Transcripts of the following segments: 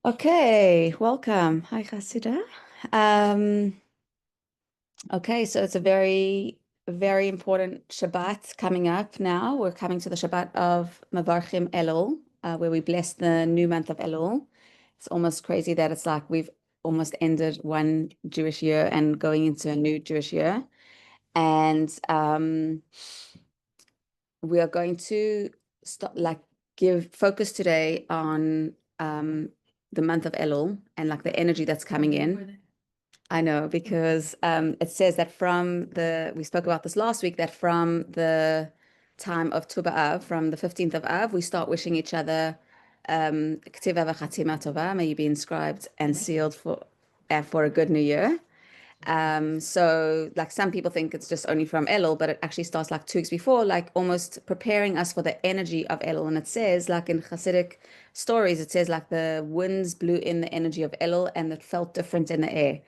Okay, welcome. Hi, Hasida. Um, okay, so it's a very important Shabbat coming up now. We're coming to the Shabbat of Mavarchim Elul, where we bless the new month of Elul. It's almost crazy that it's like we've almost ended one Jewish year and going into a new Jewish year. And we are going to stop, like, give focus today on the month of Elul and like the energy that's coming in. I know because it says that we spoke about this last week, that from the time of Tu B'Av, from the 15th of Av, we start wishing each other K'tiva v'chatima tova, may you be inscribed and sealed for a good new year. So like some people think it's just only from Elul, but it actually starts like 2 weeks before, like almost preparing us for the energy of Elul. And it says, like in Hasidic stories, it says like the winds blew in the energy of Elul and it felt different in the air.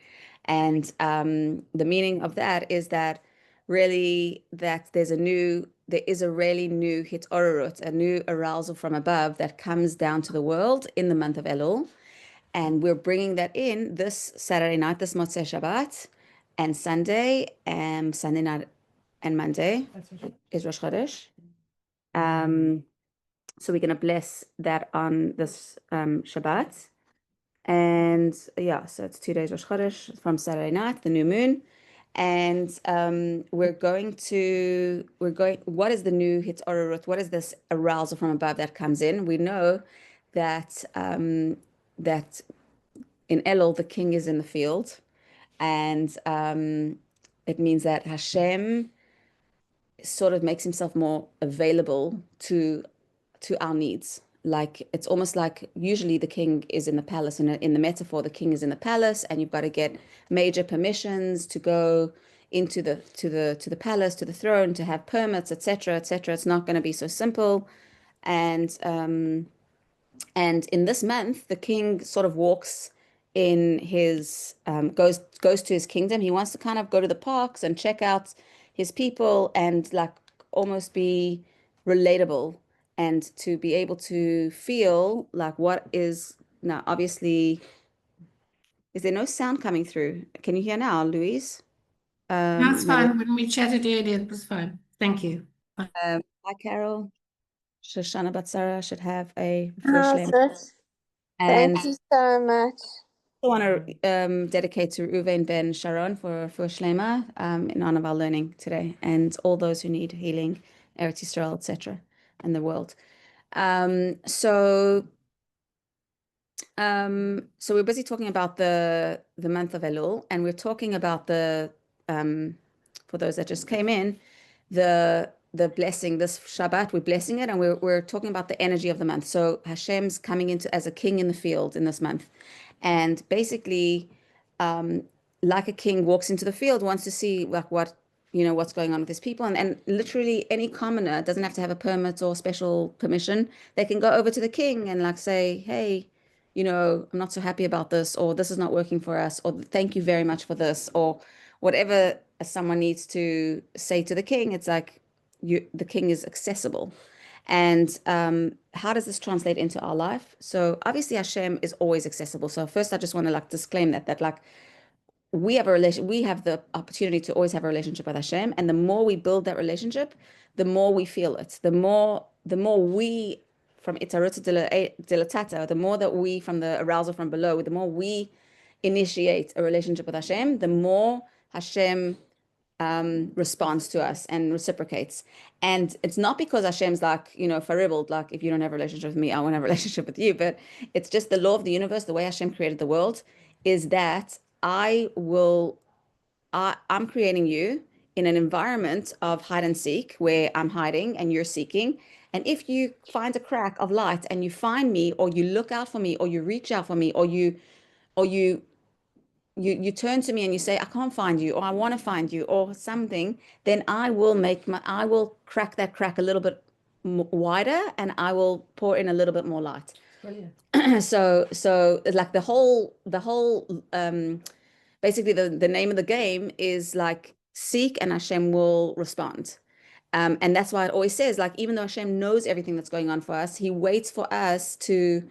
And the meaning of that is that really that there is a really new hitorut, a new arousal from above that comes down to the world in the month of Elul. And we're bringing that in this Saturday night, this Motzei Shabbat, and Sunday night and Monday is Rosh Chodesh. So we're going to bless that on this Shabbat. And yeah, so it's 2 days Rosh Chodesh from Saturday night, the new moon. And what is the new Hitzororut? What is this arousal from above that comes in? We know that that in Elul, the king is in the field, and it means that Hashem sort of makes himself more available to our needs. Like it's almost like usually the king is in the palace, and in the metaphor, the king is in the palace, and you've got to get major permissions to go into the palace, to the throne, to have permits, etc., etc. It's not going to be so simple, and in this month, the king sort of walks in his goes to his kingdom. He wants to kind of go to the parks and check out his people and like almost be relatable and to be able to feel like what is now obviously is there no sound coming through? Can you hear now, Louise? No, it's Maybe fine. When we chatted earlier, it was fine. Thank you. hi Carol. Shoshana Batsara should have a first Oh, name. sis, And thank you so much. I want to dedicate to Uwe Ben Sharon for Shlema in honor of our learning today and all those who need healing, Eretz Yisrael, etc., and the world. So we're busy talking about the month of Elul, and we're talking about for those that just came in, the blessing, this Shabbat, we're blessing it, and we're talking about the energy of the month. So Hashem's coming into as a king in the field in this month. And basically, like a king walks into the field, wants to see like what's going on with his people. And literally any commoner doesn't have to have a permit or special permission. They can go over to the king and like say, hey, I'm not so happy about this, or this is not working for us, or thank you very much for this, or whatever someone needs to say to the king. It's like the king is accessible. And how does this translate into our life? So obviously Hashem is always accessible. So first I just want to like disclaim that like we have the opportunity to always have a relationship with Hashem, and the more we build that relationship, the more we feel it. The more we from Itaruta Dilatata, the more that we from the arousal from below, the more we initiate a relationship with Hashem, the more Hashem responds to us and reciprocates. And it's not because Hashem's like, faribbled, like if you don't have a relationship with me, I won't have a relationship with you. But it's just the law of the universe, the way Hashem created the world, is that I'm creating you in an environment of hide and seek where I'm hiding and you're seeking. And if you find a crack of light and you find me, or you look out for me, or you reach out for me, or you turn to me and you say, I can't find you, or I want to find you, or something, then I will crack that crack a little bit wider, and I will pour in a little bit more light. Brilliant. So like basically the name of the game is like seek and Hashem will respond. And that's why it always says, like, even though Hashem knows everything that's going on for us, he waits for us to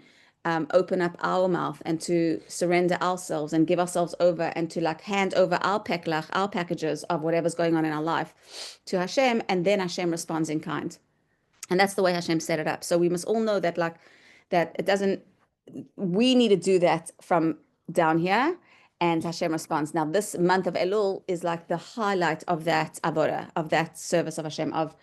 open up our mouth and to surrender ourselves and give ourselves over and to like hand over our peklach, our packages of whatever's going on in our life to Hashem, and then Hashem responds in kind. And that's the way Hashem set it up. So we must all know that like that it doesn't, we need to do that from down here, and Hashem responds. Now, this month of Elul is like the highlight of that avodah, of that service of Hashem, of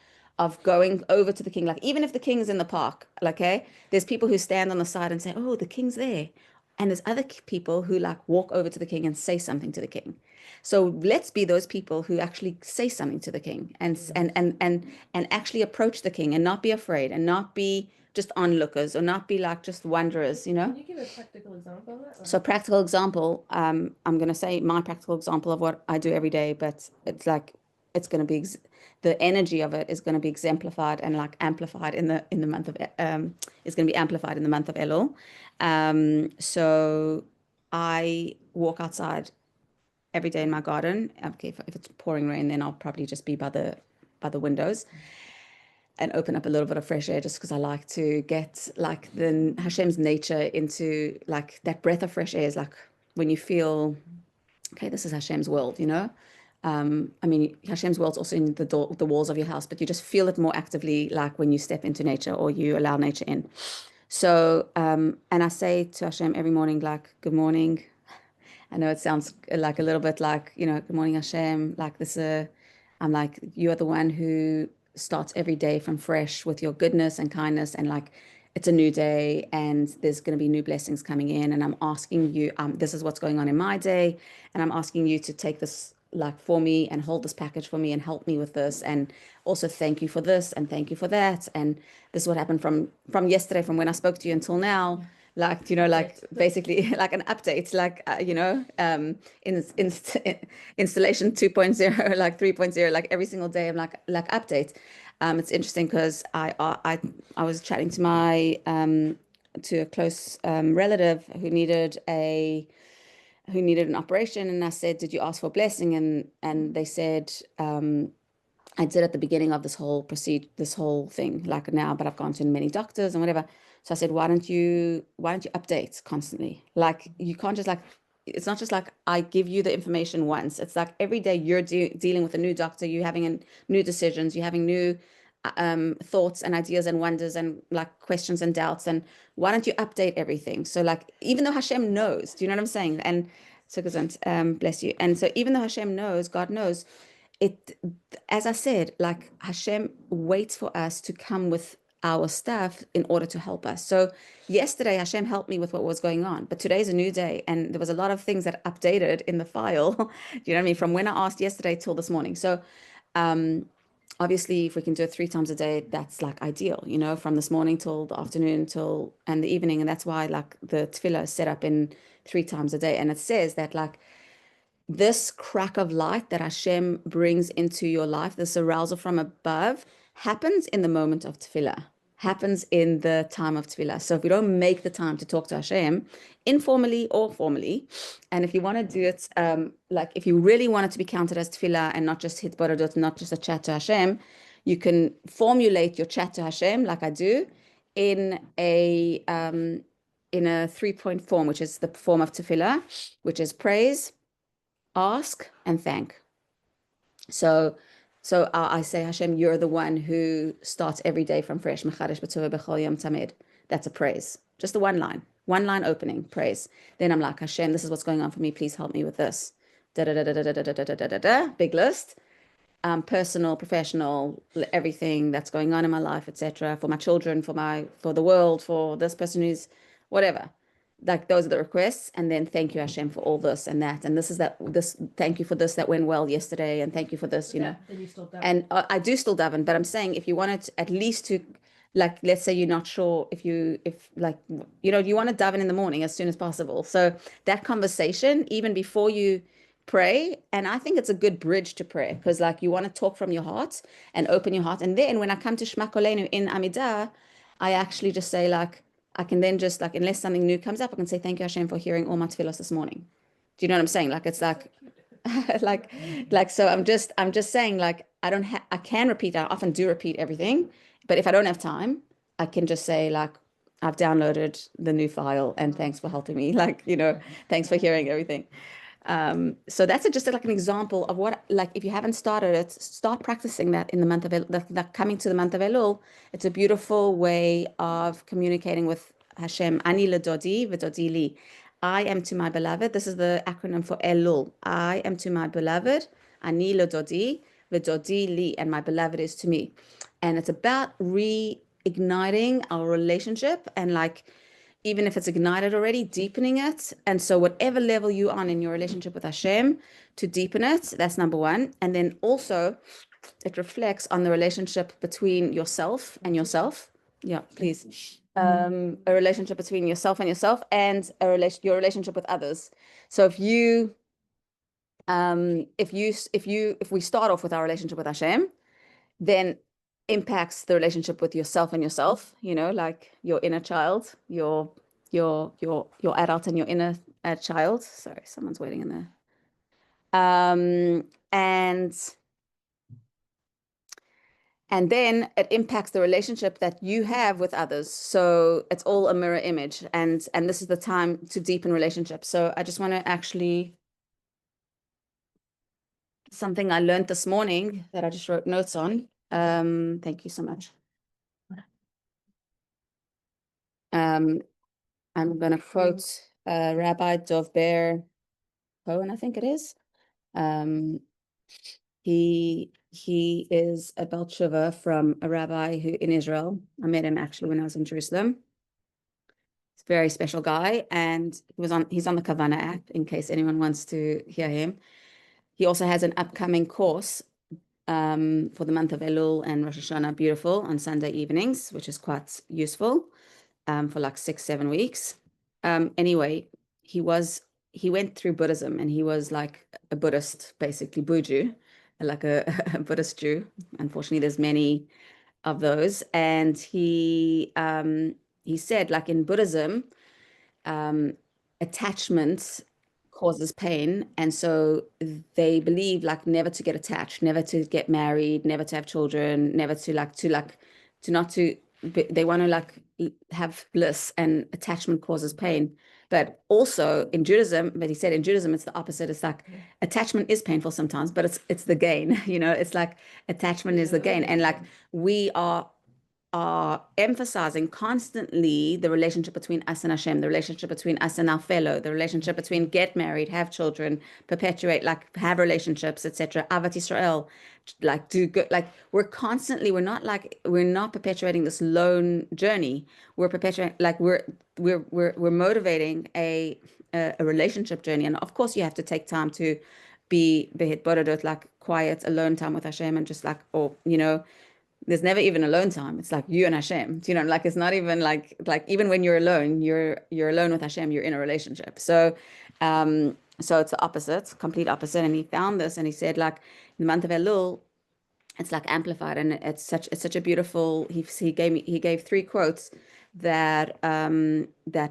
going over to the king. Like even if the king is in the park, like, okay, there's people who stand on the side and say, "Oh, the king's there," and there's other people who like walk over to the king and say something to the king. So let's be those people who actually say something to the king and actually approach the king and not be afraid and not be just onlookers or not be like just wanderers, you know? Can you give a practical example of that? So practical example, I'm going to say my practical example of what I do every day, but it's like, it's going to be, the energy of it is going to be exemplified and like amplified in the month of, is going to be amplified in the month of Elul. So I walk outside every day in my garden. Okay, if it's pouring rain, then I'll probably just be by the windows and open up a little bit of fresh air, just because I like to get like the Hashem's nature into like that breath of fresh air is like when you feel, okay, this is Hashem's world, you know? I mean, Hashem's world's also in the walls of your house, but you just feel it more actively like when you step into nature or you allow nature in. So, and I say to Hashem every morning, like, good morning. I know it sounds like a little bit like, you know, good morning, Hashem. Like this, I'm like, you are the one who starts every day from fresh with your goodness and kindness, and like it's a new day and there's going to be new blessings coming in, and I'm asking you, this is what's going on in my day, and I'm asking you to take this like for me and hold this package for me and help me with this, and also thank you for this and thank you for that, and this is what happened from yesterday, from when I spoke to you until now. Like, you know, like basically like an update, like, you know, installation 2.0, like 3.0, like every single day I'm like update. It's interesting because I was chatting to my, to a close relative who needed an operation. And I said, did you ask for a blessing? And they said, I did at the beginning of this whole thing, like now, but I've gone to many doctors and whatever. So I said, why don't you update constantly? Like you can't just like, it's not just like I give you the information once. It's like every day you're dealing with a new doctor, you're having new decisions, you're having new thoughts and ideas and wonders and like questions and doubts. And why don't you update everything? So like, even though Hashem knows, do you know what I'm saying? And so bless you. And so even though Hashem knows, God knows, it, as I said, like Hashem waits for us to come with our stuff in order to help us. So yesterday Hashem helped me with what was going on, but today's a new day and there was a lot of things that updated in the file. Do you know what I mean? From when I asked yesterday till this morning. So obviously if we can do it 3 times a day, that's like ideal, you know, from this morning till the afternoon and the evening. And that's why like the tefillah is set up in 3 times a day. And it says that like this crack of light that Hashem brings into your life, this arousal from above, happens in the moment of tefillah, happens in the time of tefillah. So if we don't make the time to talk to Hashem, informally or formally, and if you want to do it, like if you really want it to be counted as tefillah and not just hitbaradot, not just a chat to Hashem, you can formulate your chat to Hashem, like I do, in a 3-point form, which is the form of tefillah, which is praise, ask, and thank. So I say, Hashem, you're the one who starts every day from fresh. That's a praise. Just the one line opening, praise. Then I'm like, Hashem, this is what's going on for me. Please help me with this. Big list. Personal, professional, everything that's going on in my life, etc. For my children, for the world, for this person who's whatever. Like those are the requests, and then thank you Hashem for all this and that, and this thank you for this that went well yesterday, and thank you for this, you know. And I do still daven, but I'm saying if you wanted at least to, like, let's say you're not sure if you want to daven in the morning as soon as possible. So that conversation, even before you pray, and I think it's a good bridge to prayer, because like you want to talk from your heart and open your heart, and then when I come to Shema Kolenu in Amidah, I actually just say like, I can then just like, unless something new comes up, I can say, thank you Hashem for hearing all my tefillos this morning. Do you know what I'm saying? Like, it's like, so I'm just saying like, I can repeat, I often do repeat everything, but if I don't have time, I can just say like, I've downloaded the new file, and thanks for helping me. Like, thanks for hearing everything. So that's just like an example of what, like, if you haven't started it, start practicing that in the month of that coming to the month of Elul. It's a beautiful way of communicating with Hashem. Ani ledodi v'dodi li. I am to my beloved. This is the acronym for Elul. I am to my beloved. Ani ledodi v'dodi li, and my beloved is to me. And it's about reigniting our relationship, and like, even if it's ignited already, deepening it. And so whatever level you're on in your relationship with Hashem, to deepen it, that's number one. And then also it reflects on the relationship between yourself and yourself. Yeah, please. A relationship between yourself and yourself, and your relationship with others. So if we start off with our relationship with Hashem, then impacts the relationship with yourself and yourself, like your inner child, your adult and your inner child. Sorry, someone's waiting in there. And then it impacts the relationship that you have with others. So it's all a mirror image, and this is the time to deepen relationships. So I just want to actually, something I learned this morning that I just wrote notes on. Thank you so much. I'm going to quote Rabbi Dov Ber Cohen, I think it is. He is a Bel Tshuva from a rabbi who in Israel. I met him actually when I was in Jerusalem. He's a very special guy, and he's on the Kavana app in case anyone wants to hear him. He also has an upcoming course for the month of Elul and Rosh Hashanah, beautiful, on Sunday evenings, which is quite useful for like 6-7 weeks. Anyway, he went through Buddhism, and he was like a Buddhist, basically Buju, like a Buddhist Jew. Unfortunately, there's many of those. And he said, like, in Buddhism, attachment causes pain, and so they believe like never to get attached, never to get married, never to have children, never to they want to like have bliss, and attachment causes pain. But also in Judaism, but he said in Judaism it's the opposite. It's like attachment is painful sometimes, but it's the gain. It's like attachment is the gain, and like we are emphasizing constantly the relationship between us and Hashem, the relationship between us and our fellow, the relationship between get married, have children, perpetuate, like have relationships, etc. Avat Yisrael, like do good. Like we're not perpetuating this lone journey. We're perpetuating, like we're motivating a relationship journey. And of course you have to take time to be behit borodot, like quiet, alone time with Hashem, and just like, there's never even alone time. It's like you and Hashem, like it's not even like even when you're alone, you're alone with Hashem, you're in a relationship. So it's the opposite, complete opposite. And he found this, and he said, like, in the month of Elul, it's like amplified, and it's such a beautiful, he gave 3 quotes that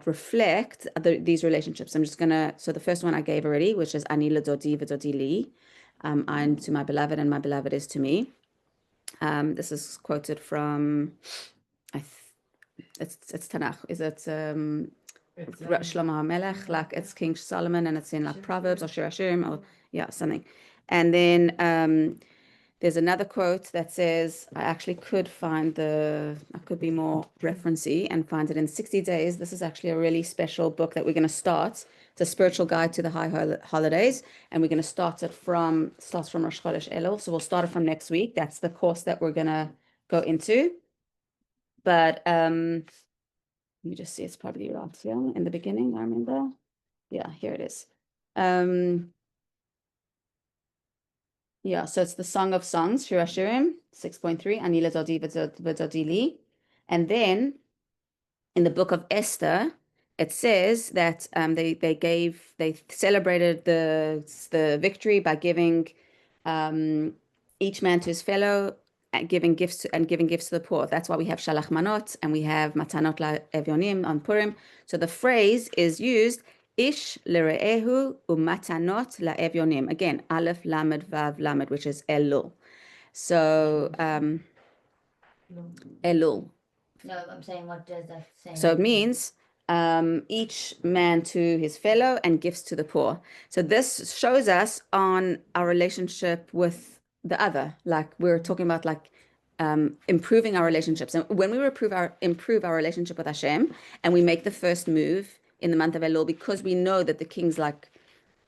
reflect these relationships. So the first one I gave already, which is Ani ledodi v'dodi li, I'm to my beloved, and my beloved is to me. This is quoted from, it's Tanakh. Is it Shlomo HaMelech? Like it's King Solomon, and it's in like Proverbs or Shir Hashirim, or something. And then there's another quote that says, I could be more referencey and find it in 60 Days. This is actually a really special book that we're going to start. It's a spiritual guide to the high holidays, and we're going to starts from Rosh Chodesh Elul. So we'll start it from next week. That's the course that we're going to go into. But let me just see, it's probably right here in the beginning, I remember. Yeah, here it is. Yeah, so it's the Song of Songs, Shir Hashirim, 6.3, Ani ledodi v'dodi li. And then in the book of Esther, it says that they celebrated the victory by giving each man to his fellow, and giving gifts to the poor. That's why we have Shalach Manot, and we have Matanot LaEvyonim on Purim. So the phrase is used, Ish l're'ehu u'matanot la'evyonim. Again, Aleph Lamed Vav Lamed, which is Elul. So Elul, No, I'm saying, what does that say? So it means each man to his fellow and gifts to the poor. So this shows us on our relationship with the other. Like we're talking about like improving our relationships. And when we improve our relationship with Hashem and we make the first move in the month of Elul, because we know that the king's like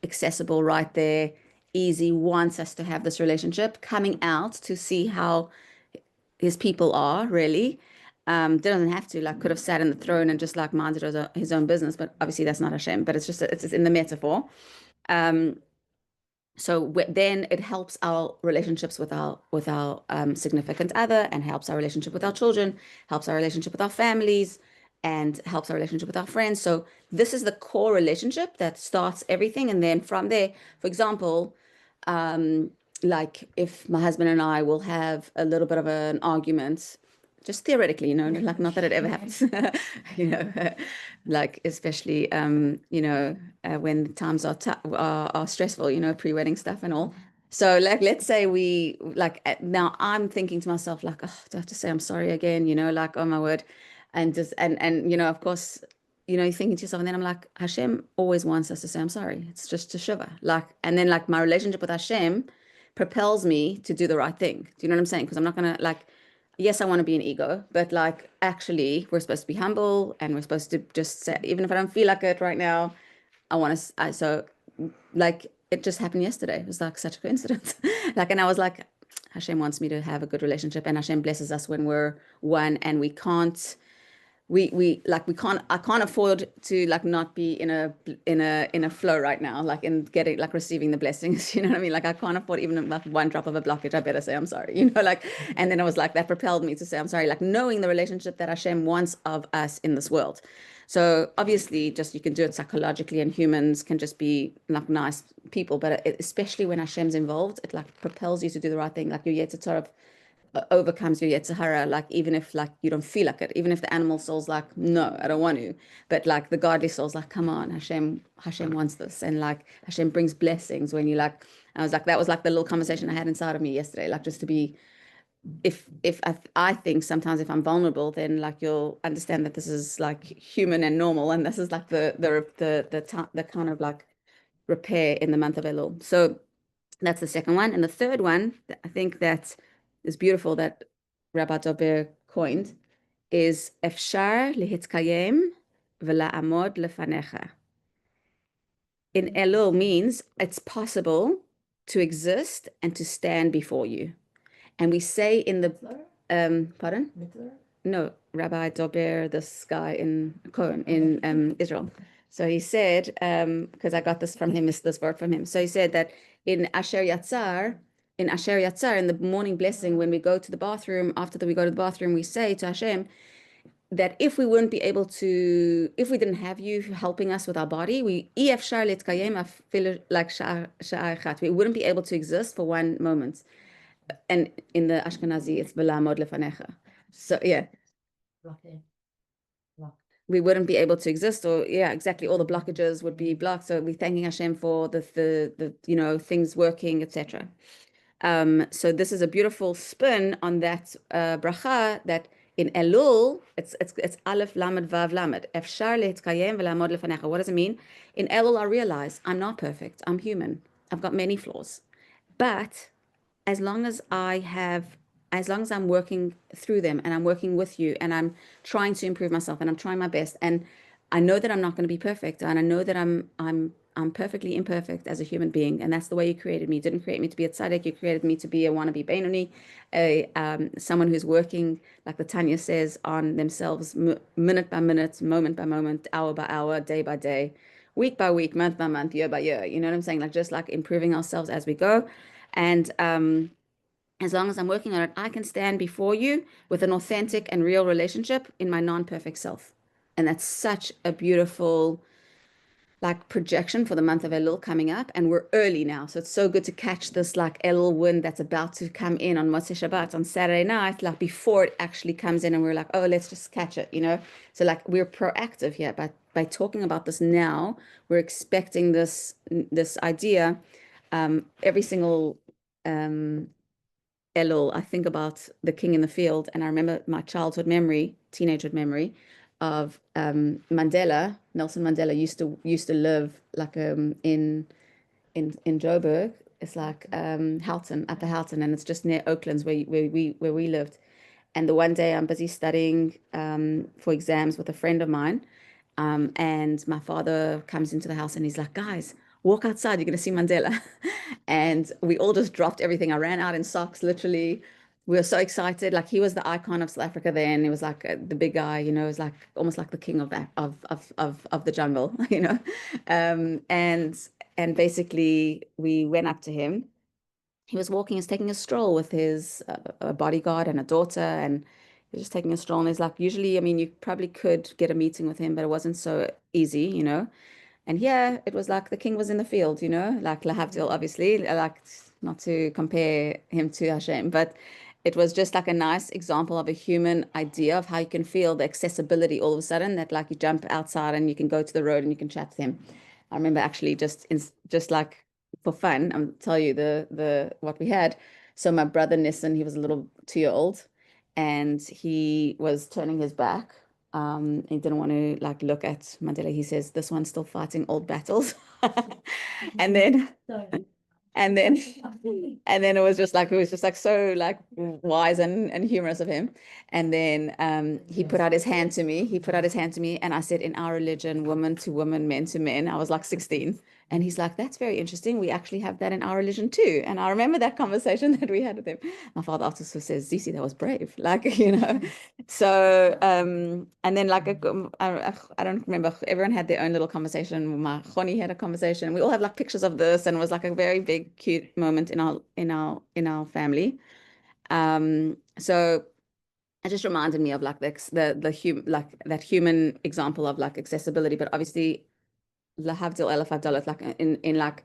accessible right there, easy, wants us to have this relationship, coming out to see how his people are really. Doesn't have to, like, could have sat in the throne and just like minded his own business, but obviously that's not Hashem, but it's just it's in the metaphor. So then it helps our relationships with our significant other, and helps our relationship with our children, helps our relationship with our families, and helps our relationship with our friends. So this is the core relationship that starts everything. And then from there, for example, like if my husband and I will have a little bit of an argument, just theoretically, you know, like not that it ever happens, you know, like especially, you know, when times are stressful, you know, pre-wedding stuff and all. So like, let's say we like now I'm thinking to myself like, oh, do I have to say I'm sorry again? You know, like, oh my word, and just and you know, of course, you know, you're thinking to yourself, and then I'm like, Hashem always wants us to say I'm sorry. It's just to shiva, like, and then like my relationship with Hashem propels me to do the right thing. Do you know what I'm saying? Because I'm not gonna like, yes, I want to be an ego, but like actually we're supposed to be humble, and we're supposed to just say, even if I don't feel like it right now, I want to, so like it just happened yesterday. It was like such a coincidence. Like, and I was like, Hashem wants me to have a good relationship, and Hashem blesses us when we're one, and we can't, I can't afford to like not be in a flow right now, like in getting like receiving the blessings, you know what I mean? Like I can't afford even like one drop of a blockage. I better say I'm sorry, you know, like, and then I was like, that propelled me to say I'm sorry, like knowing the relationship that Hashem wants of us in this world. So obviously just you can do it psychologically, and humans can just be like nice people, but especially when Hashem's involved, it like propels you to do the right thing. Like your Yetzer Torah overcomes your Yetzer Hara, like even if like you don't feel like it, even if the animal soul's like, no, I don't want to, but like the godly soul's like, come on, Hashem wants this, and like Hashem brings blessings when you like. I was like, that was like the little conversation I had inside of me yesterday, like just to be, if I think sometimes if I'm vulnerable, then like you'll understand that this is like human and normal, and this is like the kind of like repair in the month of Elul. So that's the second one. And the third one, I think that is beautiful, that Rabbi Dober coined, is Efshar lehitkayem v'la'amod lefanecha. In Elul means it's possible to exist and to stand before you. And we say in the, pardon? No, Rabbi Dober, this guy in Cohen, in Israel. So he said, because I got this from him, this word from him. So he said that in Asher Yatzar, in the morning blessing, when we go to the bathroom, after we go to the bathroom, we say to Hashem that if we wouldn't be able to, if we didn't have you helping us with our body, we wouldn't be able to exist for one moment. And in the Ashkenazi, it's V'la'amod lefanecha. So yeah. We wouldn't be able to exist, or yeah, exactly, all the blockages would be blocked. So we're thanking Hashem for the you know, things working, etc. So this is a beautiful spin on that bracha, that in Elul it's Aleph Lamed Vav Lamed. Efshar lehitkayem v'la'amod lefanecha. What does it mean? In Elul I realize I'm not perfect. I'm human. I've got many flaws, but as long as I'm working through them, and I'm working with you, and I'm trying to improve myself, and I'm trying my best, and I know that I'm not going to be perfect, and I know that I'm perfectly imperfect as a human being, and that's the way you created me. You didn't create me to be a tzaddik. You created me to be a wannabe Beinoni, someone who's working, like the Tanya says, on themselves minute by minute, moment by moment, hour by hour, day by day, week by week, month by month, year by year. You know what I'm saying? Like just like improving ourselves as we go. And as long as I'm working on it, I can stand before you with an authentic and real relationship in my non-perfect self. And that's such a beautiful like projection for the month of Elul coming up. And we're early now. So it's so good to catch this like Elul wind that's about to come in on Motzei Shabbat on Saturday night, like before it actually comes in, and we're like, oh, let's just catch it, you know? So like we're proactive here, but by talking about this now, we're expecting this idea every single Elul, I think about the king in the field, and I remember my teenagehood memory of Mandela. Nelson Mandela used to live like in Joburg. It's like Houghton, Upper Houghton, and it's just near Oaklands where we lived. And the one day I'm busy studying for exams with a friend of mine, and my father comes into the house and he's like, guys, walk outside, you're going to see Mandela. And we all just dropped everything. I ran out in socks, literally. We were so excited. Like he was the icon of South Africa then. He was like the big guy, you know, it was like almost like the king of that of the jungle, you know. And basically we went up to him. He was walking, he's taking a stroll with his a bodyguard and a daughter, and he was just taking a stroll. And he's like, usually, I mean, you probably could get a meeting with him, but it wasn't so easy, you know. And yeah, it was like the king was in the field, you know, like Lahavdil, obviously, like not to compare him to Hashem, but it was just like a nice example of a human idea of how you can feel the accessibility all of a sudden, that like you jump outside and you can go to the road and you can chat to him. I remember actually just like for fun, I'll tell you the what we had. So my brother Nissan, he was a little 2-year old, and he was turning his back. He didn't want to like look at Mandela. He says, "This one's still fighting old battles." And then Sorry. and then it was just like so like wise and humorous of him. And then he put out his hand to me. He put out his hand to me, and I said, "In our religion, woman to woman, men to men." I was like 16. And he's like, "That's very interesting. We actually have that in our religion too." And I remember that conversation that we had with him. My father also says, "Zizi, that was brave." Like, you know. So, and then like I don't remember. Everyone had their own little conversation. My Choni had a conversation. We all have like pictures of this, and it was like a very big, cute moment in our family. So it just reminded me of like like that human example of like accessibility, but obviously lahavdil elef havdalat, like in like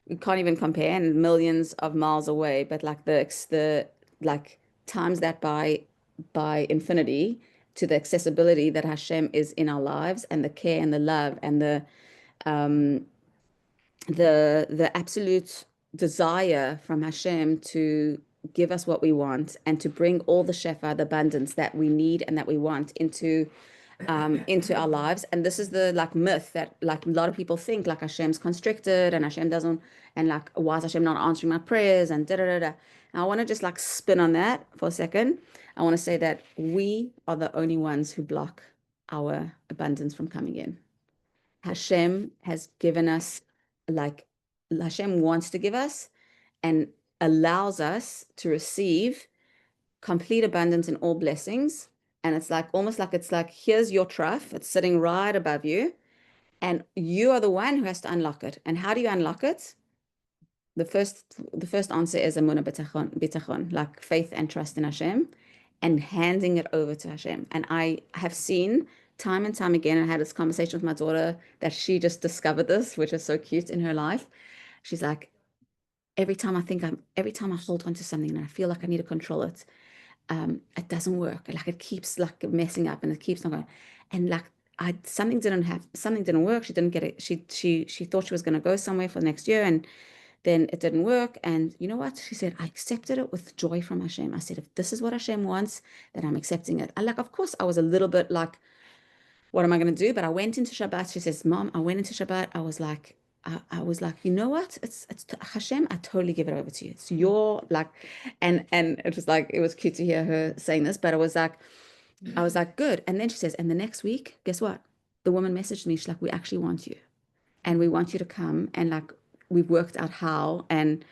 you can't even compare, and millions of miles away, but like the like times that by infinity to the accessibility that Hashem is in our lives, and the care and the love and um the absolute desire from Hashem to give us what we want and to bring all the shefa, the abundance that we need and that we want into our lives. And this is the like myth that like a lot of people think like Hashem's constricted and Hashem doesn't, and like why is Hashem not answering my prayers and da da da da. And I want to just like spin on that for a second. I want to say that we are the only ones who block our abundance from coming in. Hashem has given us, like Hashem wants to give us and allows us to receive complete abundance in all blessings. And it's like almost like it's like, here's your trough, it's sitting right above you, and you are the one who has to unlock it. And how do you unlock it? The first answer is emunah bitachon, like faith and trust in Hashem, and handing it over to Hashem. And I have seen time and time again, I had this conversation with my daughter that she just discovered this, which is so cute in her life. She's like, every time I hold on to something and I feel like I need to control it, it doesn't work. Like it keeps like messing up and it keeps not going. And like something didn't work. She didn't get it. She thought she was going to go somewhere for the next year, and then it didn't work. And you know what? She said, I accepted it with joy from Hashem. I said, if this is what Hashem wants, then I'm accepting it. Like, of course, I was a little bit like, what am I going to do? But I went into Shabbat. She says, Mom, I went into Shabbat. I was like, you know what? It's Hashem. I totally give it over to you. It's your like, and it was like, it was cute to hear her saying this, but I was like, good. And then she says, and the next week, guess what? The woman messaged me. She's like, we actually want you, and we want you to come, and like, we've worked out how, and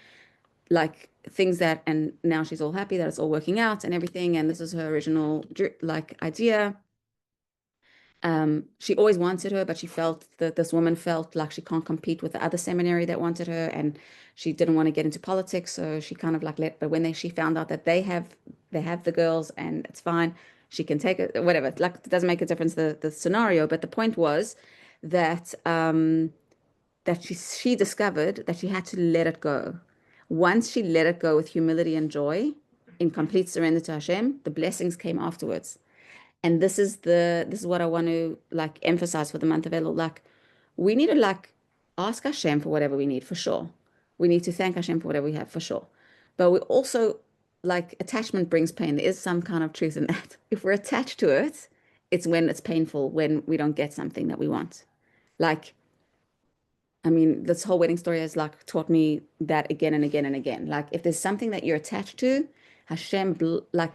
like things that, and now she's all happy that it's all working out and everything. And this is her original like idea. She always wanted her, but she felt that this woman felt like she can't compete with the other seminary that wanted her, and she didn't want to get into politics, so she kind of like but when she found out that they have the girls and it's fine, she can take it, whatever. Like it doesn't make a difference the scenario, but the point was that that she discovered that she had to let it go. Once she let it go with humility and joy, in complete surrender to Hashem, the blessings came afterwards. And this is what I want to like emphasize for the month of Elul. Like we need to like ask Hashem for whatever we need, for sure. We need to thank Hashem for whatever we have, for sure. But we also like attachment brings pain. There is some kind of truth in that. If we're attached to it, it's when it's painful, when we don't get something that we want. Like, I mean, this whole wedding story has like taught me that again and again and again. Like, if there's something that you're attached to, like,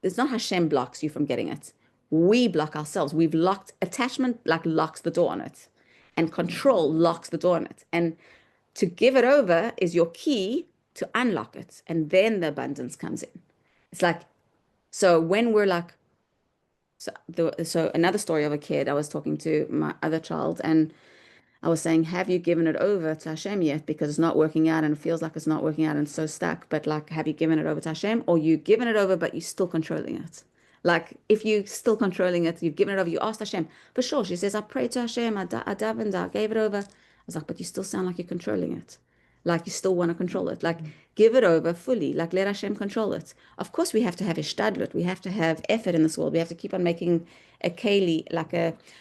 it's not Hashem blocks you from getting it. We block ourselves. We've locked attachment, like locks the door on it, and control locks the door on it. And to give it over is your key to unlock it, and then the abundance comes in. It's like, so when we're like, so another story of a kid, I was talking to my other child, and I was saying, have you given it over to Hashem yet? Because it's not working out and it feels like it's not working out and it's so stuck. But like, have you given it over to Hashem, or you given it over, but you're still controlling it? Like, if you're still controlling it, you've given it over, you asked Hashem. For sure, she says, I prayed to Hashem, I davened, I gave it over. I was like, but you still sound like you're controlling it. Like, you still want to control it. Like, give it over fully. Like, let Hashem control it. Of course, we have to have ishtadlut. We have to have effort in this world. We have to keep on making a keli,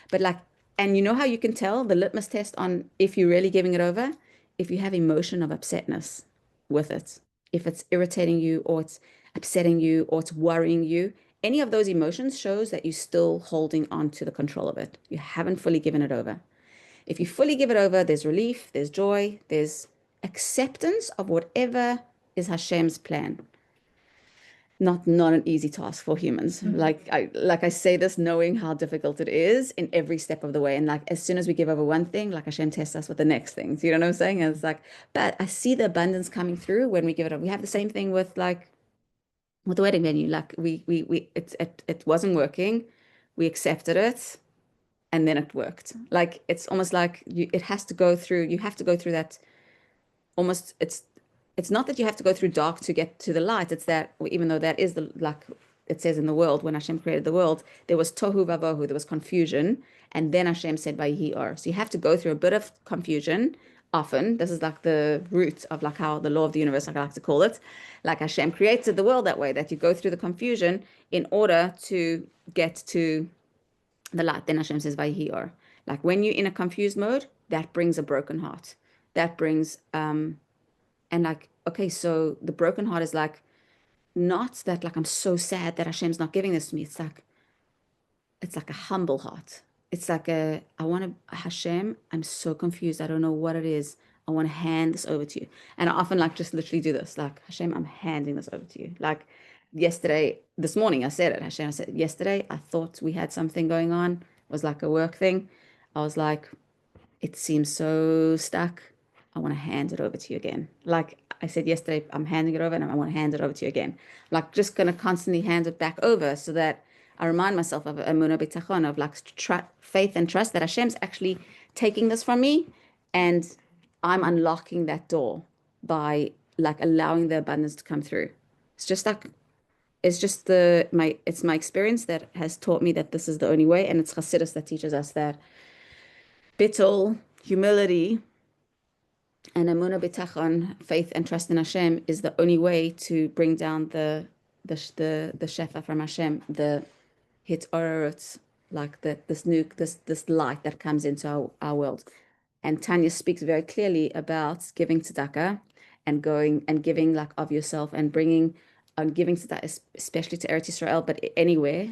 but like, and you know how you can tell the litmus test on if you're really giving it over? If you have emotion of upsetness with it, if it's irritating you, or it's upsetting you, or it's worrying you, any of those emotions shows that you're still holding on to the control of it. You haven't fully given it over. If you fully give it over, there's relief, there's joy, there's acceptance of whatever is Hashem's plan. Not an easy task for humans. Like I say this knowing how difficult it is in every step of the way. And like, as soon as we give over one thing, like Hashem tests us with the next thing. So you know what I'm saying? And it's like, but I see the abundance coming through when we give it over. We have the same thing with like, with the wedding venue. Like it wasn't working. We accepted it, and then it worked. Like, it's almost like you have to go through that almost, it's not that you have to go through dark to get to the light. It's that, even though that is the, like it says in the world, when Hashem created the world, there was tohu vavohu, there was confusion, and then Hashem said vayhi or. So you have to go through a bit of confusion often. This is like the root of like how the law of the universe, like I like to call it, like Hashem created the world that way, that you go through the confusion in order to get to the light. Then Hashem says vayhi or. Like, when you're in a confused mode, that brings a broken heart. That brings and like, okay, so the broken heart is like, not that like I'm so sad that Hashem's not giving this to me. It's like a humble heart. It's like Hashem, I'm so confused. I don't know what it is. I want to hand this over to you. And I often like just literally do this. Like, Hashem, I'm handing this over to you. Like this morning, I said it. Hashem, I said, yesterday, I thought we had something going on. It was like a work thing. I was like, it seems so stuck. I want to hand it over to you again. Like I said yesterday, I'm handing it over, and I want to hand it over to you again. Like, just going to constantly hand it back over, so that I remind myself of emunah bitachon, of like faith and trust that Hashem's actually taking this from me, and I'm unlocking that door by like allowing the abundance to come through. It's just like, it's my experience that has taught me that this is the only way, and it's Chassidus that teaches us that bittul, humility, and emunah bitachon, faith and trust in Hashem, is the only way to bring down the shefa from Hashem, the hitorot, like this light that comes into our world. And Tanya speaks very clearly about giving tzedakah and going and giving like of yourself, and bringing giving tzedakah, especially to Eretz Yisrael, but anywhere,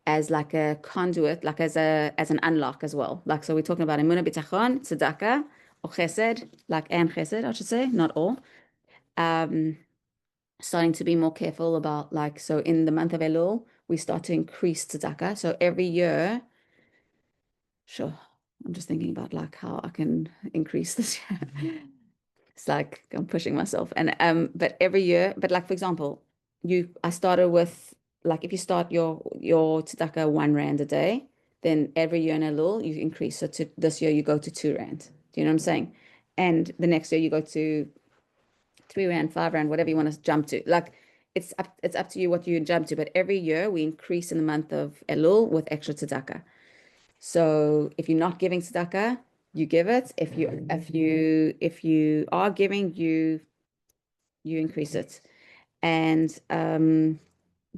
as like a conduit, like as an unlock as well. Like, so we're talking about emunah bitachon, tzedakah, or chesed, and chesed, I should say, not all. Starting to be more careful about, like, so in the month of Elul, we start to increase tzedakah. So every year, sure, I'm just thinking about like how I can increase this year. It's like I'm pushing myself. And but every year, but like, for example, I started with, like, if you start your tzedakah 1 rand a day, then every year in Elul you increase. So this year you go to 2 rand. Do you know what I'm saying? And the next year you go to 3 rand, 5 rand, whatever you want to jump to. Like, it's up to you what you jump to. But every year we increase in the month of Elul with extra tzedakah. So if you're not giving tzedakah, you give it. If you are giving, you increase it. And the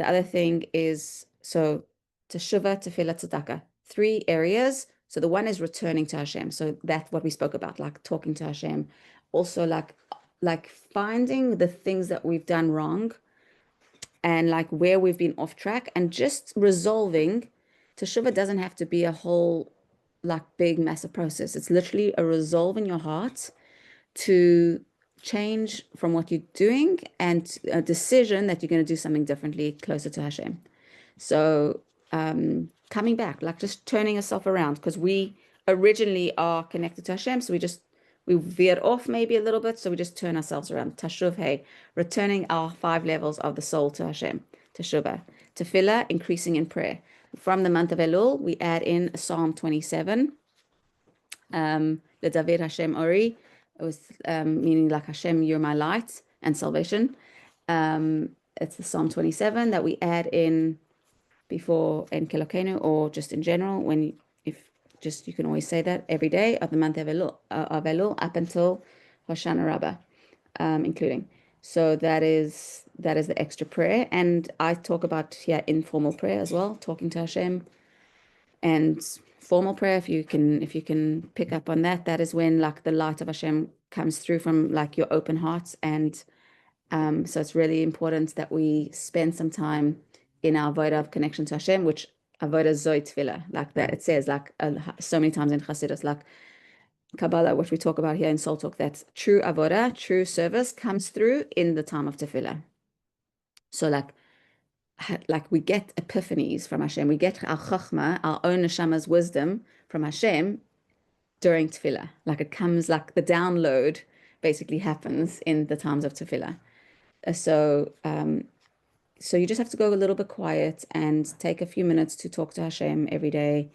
other thing is, so teshuvah, tefillah, tzedakah, 3 areas. So the one is returning to Hashem. So that's what we spoke about, like talking to Hashem. Also, like like finding the things that we've done wrong and like where we've been off track and just resolving. Teshuvah doesn't have to be a whole like big massive process. It's literally a resolve in your heart to change from what you're doing and a decision that you're going to do something differently closer to Hashem. So coming back, like just turning yourself around, because we originally are connected to Hashem. So we veered off maybe a little bit. So we just turn ourselves around. Tashuv, hey, returning our 5 levels of the soul to Hashem. Teshuvah. Tefillah, increasing in prayer. From the month of Elul, we add in Psalm 27. L'David Hashem Ori. It was meaning like Hashem, you're my light and salvation. It's the Psalm 27 that we add in before En Kelokenu, or just in general, you can always say that every day of the month of Elul up until Hoshana Rabbah, including. So that is the extra prayer. And I talk about here informal prayer as well, talking to Hashem. And formal prayer, if you can pick up on that, that is when like the light of Hashem comes through from like your open heart. And so it's really important that we spend some time in our avodah of connection to Hashem, which avodah zoi tefillah, like that it says like so many times in Chassidus, like Kabbalah, which we talk about here in Soul Talk, that true avodah, true service comes through in the time of tefillah. So like we get epiphanies from Hashem, we get our chachma, our own neshama's wisdom from Hashem during tefillah. Like it comes, like the download basically happens in the times of tefillah. So you just have to go a little bit quiet and take a few minutes to talk to Hashem every day.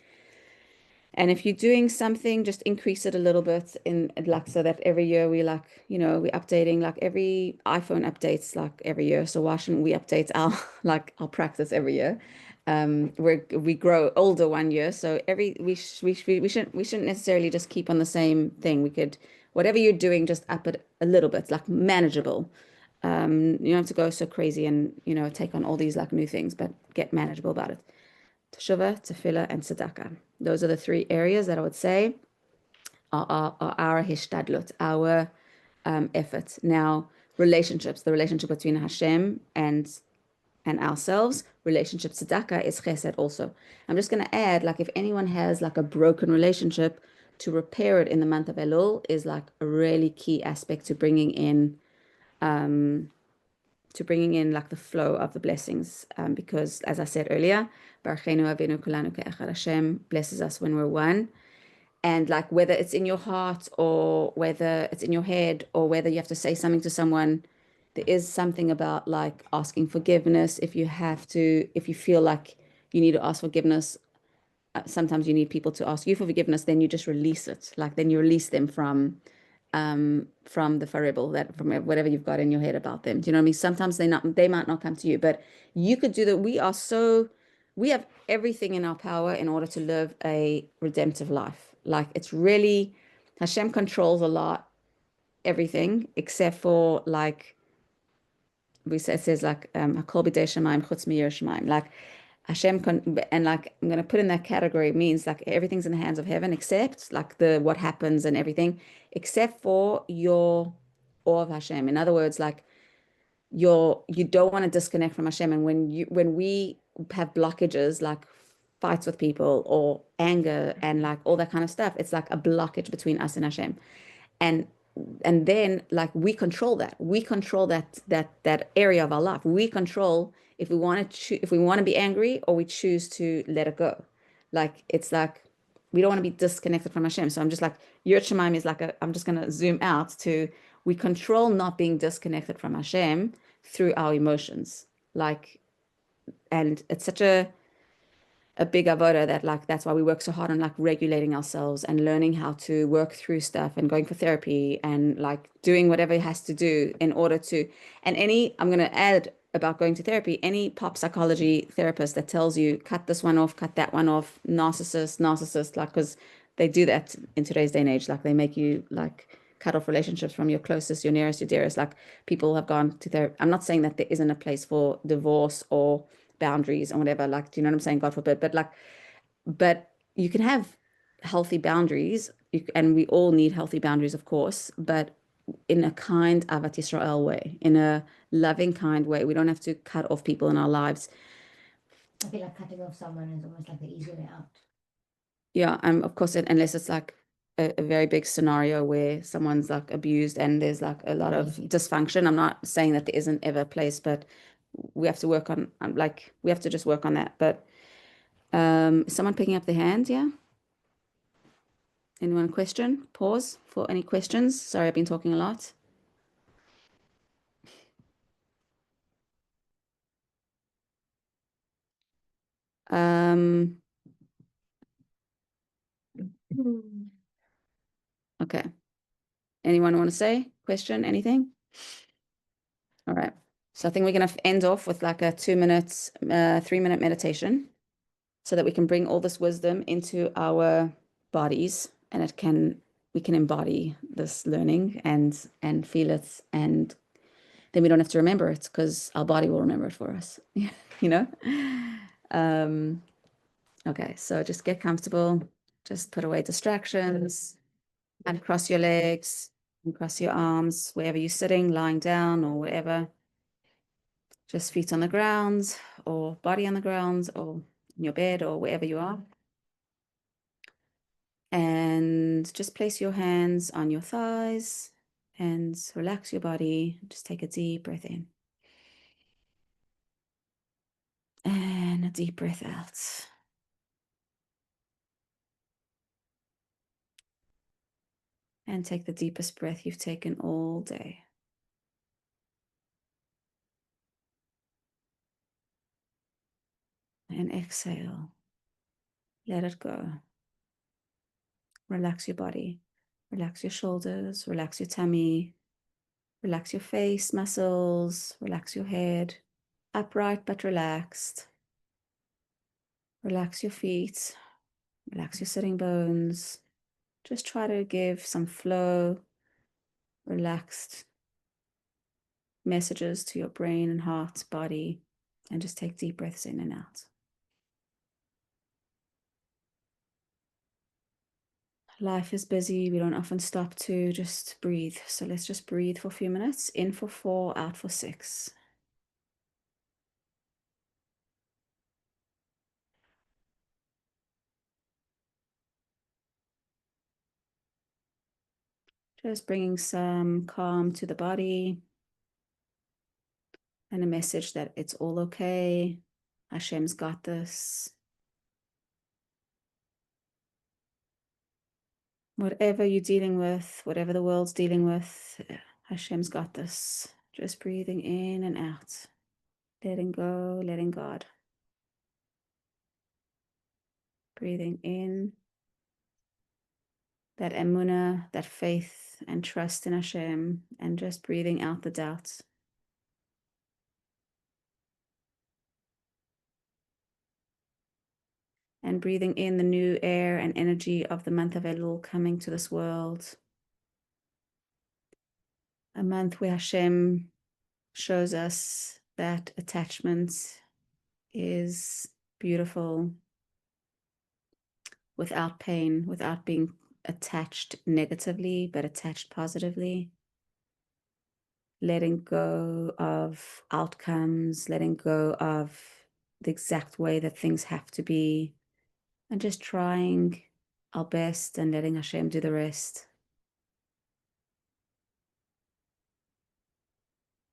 And if you're doing something, just increase it a little bit in like, so that every year we like, we're updating, like every iPhone updates like every year. So why shouldn't we update our practice every year? We grow older one year. So we shouldn't necessarily just keep on the same thing. We could, whatever you're doing, just up it a little bit, like manageable. You don't have to go so crazy and, take on all these like new things, but get manageable about it. Teshuvah, tefillah, and tzedakah. Those are the 3 areas that I would say are our hishtadlut, our effort. Now, relationships, the relationship between Hashem and ourselves, relationship tzedakah is chesed also. I'm just going to add, like if anyone has like a broken relationship, to repair it in the month of Elul is like a really key aspect to bringing in like the flow of the blessings, because as I said earlier, Barchenu Avinu Kulanu Ke'echad, Hashem blesses us when we're one. And like whether it's in your heart or whether it's in your head or whether you have to say something to someone, there is something about like asking forgiveness. If you feel like you need to ask forgiveness, sometimes you need people to ask you for forgiveness, then you just release it. Like then you release them from the variable, that from whatever you've got in your head about them. Do you know what I mean? Sometimes they might not come to you, but you could do that. We have everything in our power in order to live a redemptive life. Like it's really, Hashem controls a lot, everything except for like it says like Hakol b'dei shamayim chutz miyir shamayim. Like Hashem and like I'm going to put in that category, means like everything's in the hands of heaven except like what happens and everything, except for your awe of Hashem. In other words, like you don't want to disconnect from Hashem. And when we have blockages like fights with people or anger and like all that kind of stuff, it's like a blockage between us and Hashem. And then like we control that area of our life. We control if we want to be angry or we choose to let it go. Like it's like we don't want to be disconnected from Hashem. So I'm just like, Yirat Shamayim is like I'm just going to zoom out to, we control not being disconnected from Hashem through our emotions. Like, and it's such a big avoda that like that's why we work so hard on like regulating ourselves and learning how to work through stuff and going for therapy and like doing whatever it has to do in order to, and I'm going to add about going to therapy, any pop psychology therapist that tells you cut this one off, cut that one off, narcissist, like, because they do that in today's day and age, like they make you like cut off relationships from your closest, your nearest, your dearest. Like people have gone to therapy. I'm not saying that there isn't a place for divorce or boundaries and whatever, like, do you know what I'm saying? God forbid. But you can have healthy boundaries, and we all need healthy boundaries, of course, but in a kind Avat Yisrael way, in a loving, kind way. We don't have to cut off people in our lives. I feel like cutting off someone is almost like the easy way out. Yeah, of course, unless it's like a very big scenario where someone's like abused and there's like a lot of dysfunction. I'm not saying that there isn't ever a place, but we have to work on, we have to just work on that. But is someone picking up their hand? Yeah. Anyone question? Pause for any questions. Sorry, I've been talking a lot. Okay. Anyone want to say? Question? Anything? All right. So I think we're going to end off with like a 2 minutes, 3-minute meditation so that we can bring all this wisdom into our bodies and we can embody this learning and feel it, and then we don't have to remember it because our body will remember it for us. You know? Okay, so just get comfortable, just put away distractions and cross your legs and cross your arms wherever you're sitting, lying down or wherever. Just feet on the ground or body on the ground or in your bed or wherever you are. And just place your hands on your thighs and relax your body. Just take a deep breath in. And a deep breath out. And take the deepest breath you've taken all day. And exhale. Let it go. Relax your body. Relax your shoulders. Relax your tummy. Relax your face muscles. Relax your head. Upright but relaxed. Relax your feet. Relax your sitting bones. Just try to give some flow, relaxed messages to your brain and heart, body, and just take deep breaths in and out. Life is busy. We don't often stop to just breathe. So let's just breathe for a few minutes. In for 4, out for 6. Just bringing some calm to the body and a message that it's all okay. Hashem's got this. Whatever you're dealing with, whatever the world's dealing with, Hashem's got this. Just breathing in and out. Letting go, letting God. Breathing in that emunah, that faith and trust in Hashem, and just breathing out the doubts. And breathing in the new air and energy of the month of Elul coming to this world. A month where Hashem shows us that attachment is beautiful without pain, without being attached negatively, but attached positively. Letting go of outcomes, letting go of the exact way that things have to be, and just trying our best and letting Hashem do the rest.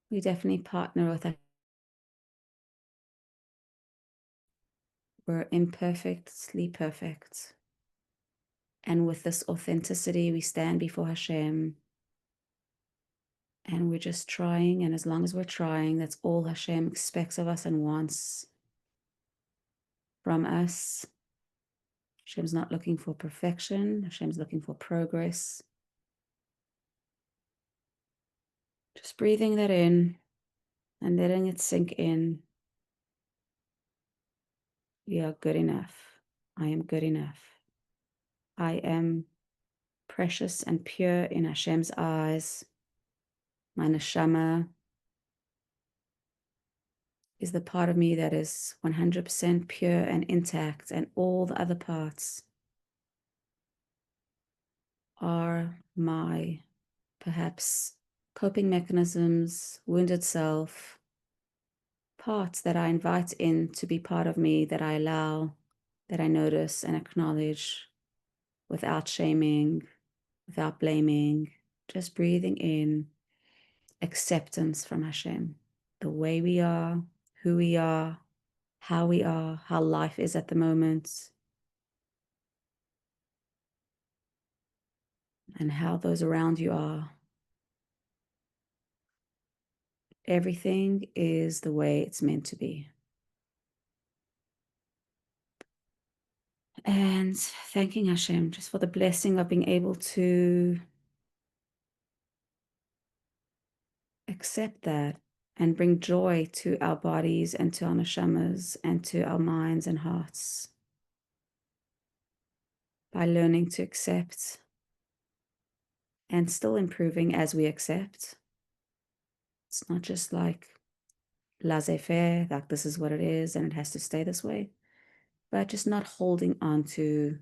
We definitely partner with Hashem. We're imperfectly perfect. And with this authenticity, we stand before Hashem. And we're just trying. And as long as we're trying, that's all Hashem expects of us and wants from us. Hashem's not looking for perfection. Hashem's looking for progress. Just breathing that in and letting it sink in. You are good enough. I am good enough. I am precious and pure in Hashem's eyes. My neshama is the part of me that is 100% pure and intact, and all the other parts are my perhaps coping mechanisms, wounded self, parts that I invite in to be part of me, that I allow, that I notice and acknowledge without shaming, without blaming, just breathing in acceptance from Hashem, the way we are, who we are, how life is at the moment, and how those around you are. Everything is the way it's meant to be. And thanking Hashem just for the blessing of being able to accept that and bring joy to our bodies and to our neshamas and to our minds and hearts by learning to accept and still improving as we accept. It's not just like laissez-faire, like this is what it is and it has to stay this way, but just not holding on to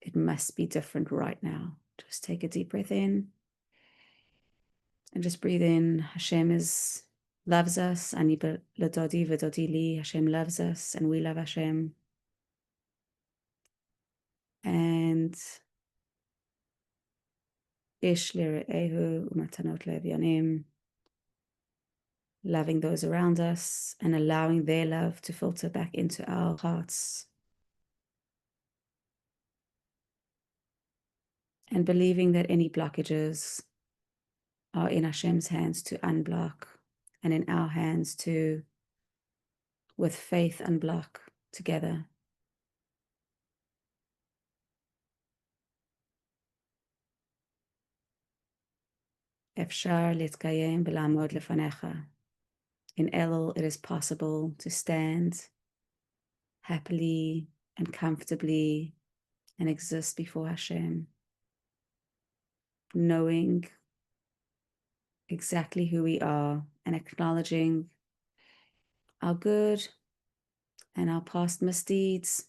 it must be different right now. Just take a deep breath in and just breathe in. Hashem loves us. Ani l'dodi v'dodi li. Hashem loves us and we love Hashem. And ish lire'ehu u'matanot le'evyonim. Loving those around us and allowing their love to filter back into our hearts. And believing that any blockages are in Hashem's hands to unblock and in our hands to, with faith, unblock together. Efshar litkayem b'lamod lefanecha. In Elul, it is possible to stand happily and comfortably and exist before Hashem, knowing exactly who we are and acknowledging our good and our past misdeeds,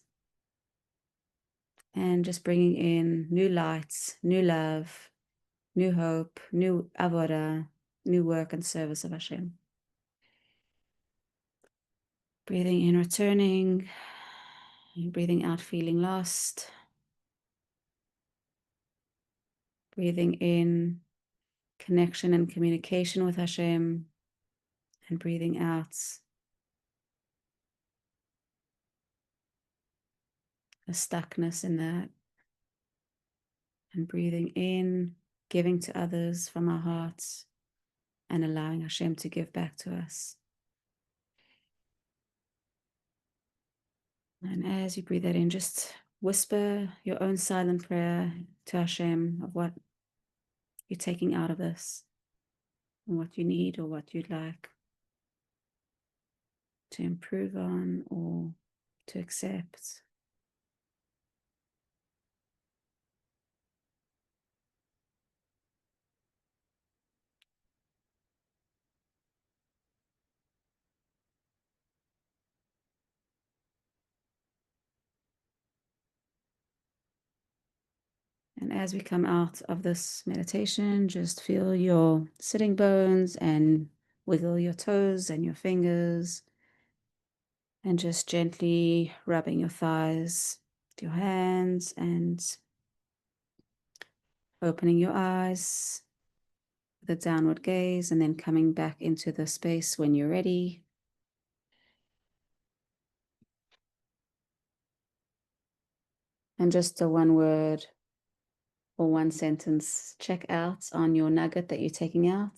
and just bringing in new lights, new love, new hope, new avodah, new work and service of Hashem. Breathing in, returning, and breathing out, feeling lost. Breathing in, connection and communication with Hashem, and breathing out, a stuckness in that, and breathing in, giving to others from our hearts, and allowing Hashem to give back to us. And as you breathe that in, just whisper your own silent prayer to Hashem of what you're taking out of this, and what you need or what you'd like to improve on or to accept. And as we come out of this meditation, just feel your sitting bones and wiggle your toes and your fingers, and just gently rubbing your thighs with your hands and opening your eyes with a downward gaze, and then coming back into the space when you're ready. And just a one word or one sentence check out on your nugget that you're taking out.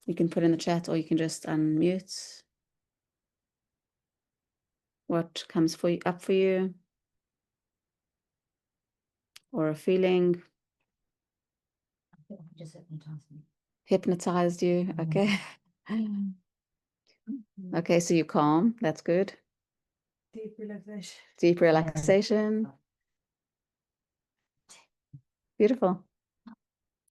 You can put in the chat or you can just unmute. What comes up for you? Or a feeling? I think it just hypnotized me. Hypnotized you, okay. Okay, so you're calm, that's good. Deep relaxation. Deep relaxation. Beautiful.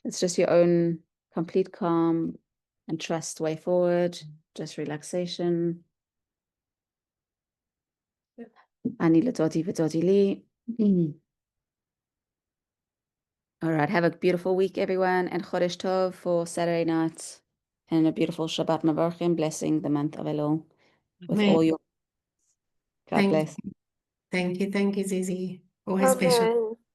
It's just your own complete calm and trust way forward, just relaxation. Ani l'dodi v'dodi li. All right. Have a beautiful week, everyone, and Chodesh Tov for Saturday night, and a beautiful Shabbat Mavorchim, blessing the month of Elul with Amen. all your. God Thank bless. you. Thank you, Zizi. Always special. Amen.